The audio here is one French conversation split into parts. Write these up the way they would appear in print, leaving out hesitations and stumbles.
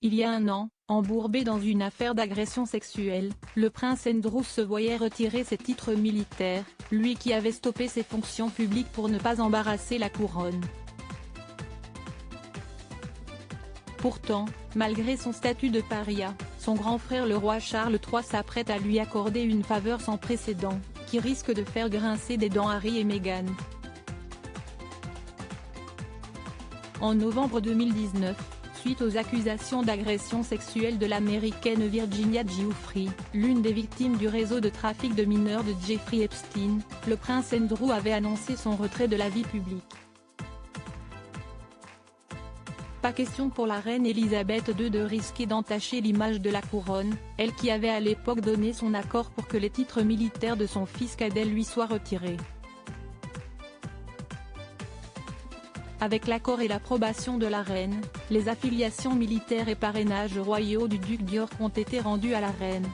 Il y a un an, embourbé dans une affaire d'agression sexuelle, le prince Andrew se voyait retirer ses titres militaires, lui qui avait stoppé ses fonctions publiques pour ne pas embarrasser la couronne. Pourtant, malgré son statut de paria, son grand frère le roi Charles III s'apprête à lui accorder une faveur sans précédent, qui risque de faire grincer des dents Harry et Meghan. En novembre 2019, suite aux accusations d'agression sexuelle de l'américaine Virginia Giuffre, l'une des victimes du réseau de trafic de mineurs de Jeffrey Epstein, le prince Andrew avait annoncé son retrait de la vie publique. Pas question pour la reine Elisabeth II de risquer d'entacher l'image de la couronne, elle qui avait à l'époque donné son accord pour que les titres militaires de son fils cadet lui soient retirés. Avec l'accord et l'approbation de la reine, les affiliations militaires et parrainages royaux du duc d'York ont été rendus à la reine.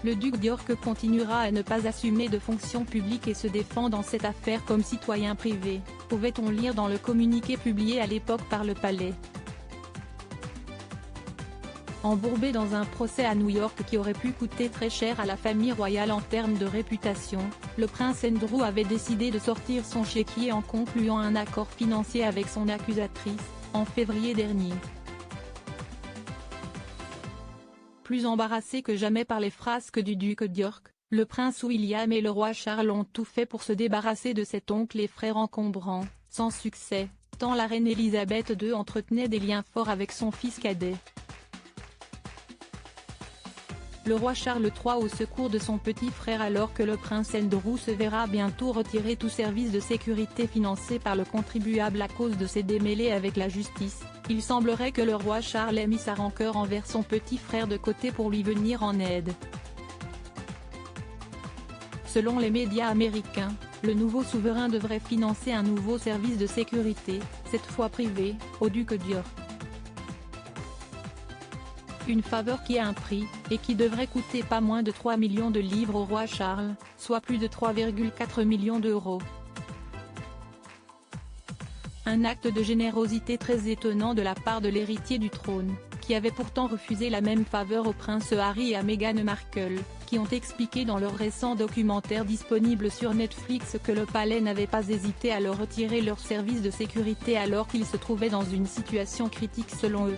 Le duc d'York continuera à ne pas assumer de fonctions publiques et se défend dans cette affaire comme citoyen privé, pouvait-on lire dans le communiqué publié à l'époque par le palais. Embourbé dans un procès à New York qui aurait pu coûter très cher à la famille royale en termes de réputation, le prince Andrew avait décidé de sortir son chéquier en concluant un accord financier avec son accusatrice, en février dernier. Plus embarrassé que jamais par les frasques du duc d'York, le prince William et le roi Charles ont tout fait pour se débarrasser de cet oncle et frère encombrant, sans succès, tant la reine Elisabeth II entretenait des liens forts avec son fils cadet. Le roi Charles III au secours de son petit frère alors que le prince Andrew se verra bientôt retirer tout service de sécurité financé par le contribuable à cause de ses démêlés avec la justice, il semblerait que le roi Charles ait mis sa rancœur envers son petit frère de côté pour lui venir en aide. Selon les médias américains, le nouveau souverain devrait financer un nouveau service de sécurité, cette fois privé, au duc d'York. Une faveur qui a un prix, et qui devrait coûter pas moins de 3 millions de livres au roi Charles, soit plus de 3,4 millions d'euros. Un acte de générosité très étonnant de la part de l'héritier du trône, qui avait pourtant refusé la même faveur au prince Harry et à Meghan Markle, qui ont expliqué dans leur récent documentaire disponible sur Netflix que le palais n'avait pas hésité à leur retirer leur service de sécurité alors qu'ils se trouvaient dans une situation critique selon eux.